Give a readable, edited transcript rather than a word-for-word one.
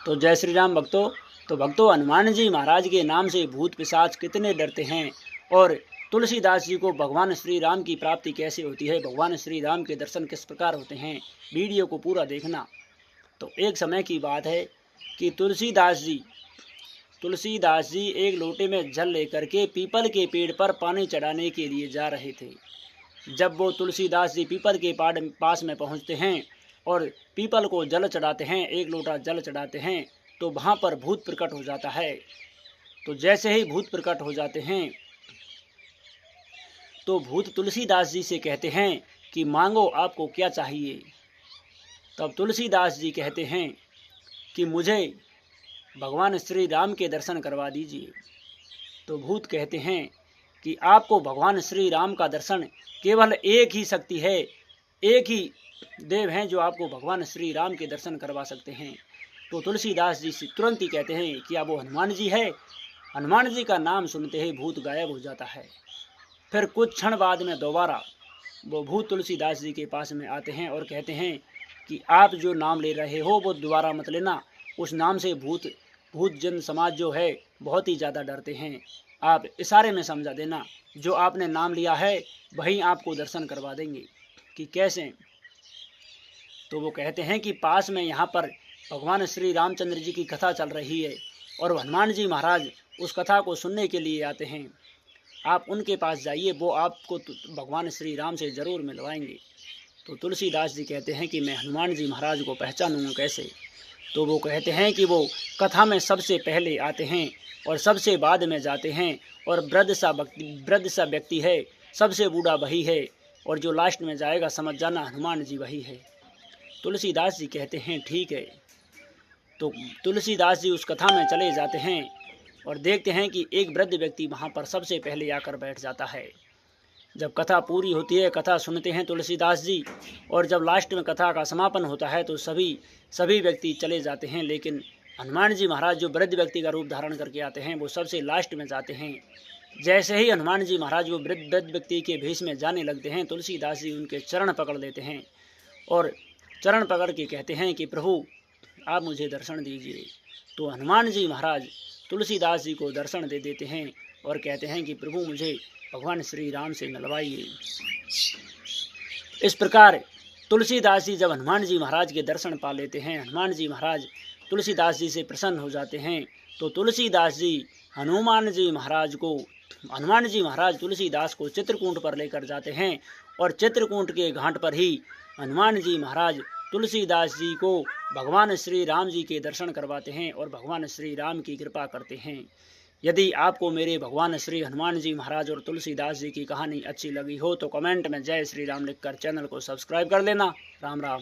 तो जय श्री राम भक्तों। तो भक्तों, हनुमान जी महाराज के नाम से भूत पिशाच कितने डरते हैं और तुलसीदास जी को भगवान श्री राम की प्राप्ति कैसे होती है, भगवान श्री राम के दर्शन किस प्रकार होते हैं, वीडियो को पूरा देखना। तो एक समय की बात है कि तुलसीदास जी एक लोटे में जल लेकर के पीपल के पेड़ पर पानी चढ़ाने के लिए जा रहे थे। जब वो तुलसीदास जी पीपल के पास में पहुंचते हैं और पीपल को जल चढ़ाते हैं, एक लोटा जल चढ़ाते हैं, तो वहाँ पर भूत प्रकट हो जाता है। तो जैसे ही भूत प्रकट हो जाते हैं तो भूत तुलसीदास जी से कहते हैं कि मांगो, आपको क्या चाहिए। तब तुलसीदास जी कहते हैं कि मुझे भगवान श्री राम के दर्शन करवा दीजिए। तो भूत कहते हैं कि आपको भगवान श्री राम का दर्शन केवल एक ही शक्ति है, एक ही देव हैं जो आपको भगवान श्री राम के दर्शन करवा सकते हैं। तो तुलसीदास जी से तुरंत ही कहते हैं कि अब वो हनुमान जी है। हनुमान जी का नाम सुनते ही भूत गायब हो जाता है। फिर कुछ क्षण बाद में दोबारा वो भूत तुलसीदास जी के पास में आते हैं और कहते हैं कि आप जो नाम ले रहे हो वो दोबारा मत लेना। उस नाम से भूत जन समाज जो है बहुत ही ज़्यादा डरते हैं। आप इशारे में समझा देना, जो आपने नाम लिया है वहीं आपको दर्शन करवा देंगे। कि कैसे? तो वो कहते हैं कि पास में यहाँ पर भगवान श्री रामचंद्र जी की कथा चल रही है और हनुमान जी महाराज उस कथा को सुनने के लिए आते हैं। आप उनके पास जाइए, वो आपको भगवान श्री राम से ज़रूर मिलवाएंगे। तो तुलसीदास जी कहते हैं कि मैं हनुमान जी महाराज को पहचानूंगा कैसे? तो वो कहते हैं कि वो कथा में सबसे पहले आते हैं और सबसे बाद में जाते हैं, और वृद्ध सा व्यक्ति है, सबसे बूढ़ा वही है, और जो लास्ट में जाएगा समझ जाना हनुमान जी वही है। तुलसीदास जी कहते हैं ठीक है। तो तुलसीदास जी उस कथा में चले जाते हैं और देखते हैं कि एक वृद्ध व्यक्ति वहाँ पर सबसे पहले आकर बैठ जाता है। जब कथा पूरी होती है, कथा सुनते हैं तुलसीदास जी, और जब लास्ट में कथा का समापन होता है तो सभी व्यक्ति चले जाते हैं, लेकिन हनुमान जी महाराज जो वृद्ध व्यक्ति का रूप धारण करके आते हैं वो सबसे लास्ट में जाते हैं। जैसे ही हनुमान जी महाराज वो वृद्ध व्यक्ति के भेष में जाने लगते हैं, तुलसीदास जी उनके चरण पकड़ लेते हैं और चरण पकड़ के कहते हैं कि प्रभु आप मुझे दर्शन दीजिए। तो हनुमान जी महाराज तुलसीदास जी को दर्शन दे देते हैं और कहते हैं कि प्रभु मुझे भगवान श्री राम से मिलवाइए। इस प्रकार तुलसीदास जी जब हनुमान जी महाराज के दर्शन पा लेते हैं, हनुमान जी महाराज तुलसीदास जी से प्रसन्न हो जाते हैं। तो तुलसीदास जी हनुमान जी महाराज तुलसीदास को चित्रकूट पर लेकर जाते हैं, और चित्रकूट के घाट पर ही हनुमान जी महाराज तुलसीदास जी को भगवान श्री राम जी के दर्शन करवाते हैं और भगवान श्री राम की कृपा करते हैं। यदि आपको मेरे भगवान श्री हनुमान जी महाराज और तुलसीदास जी की कहानी अच्छी लगी हो तो कमेंट में जय श्री राम लिखकर चैनल को सब्सक्राइब कर लेना। राम राम।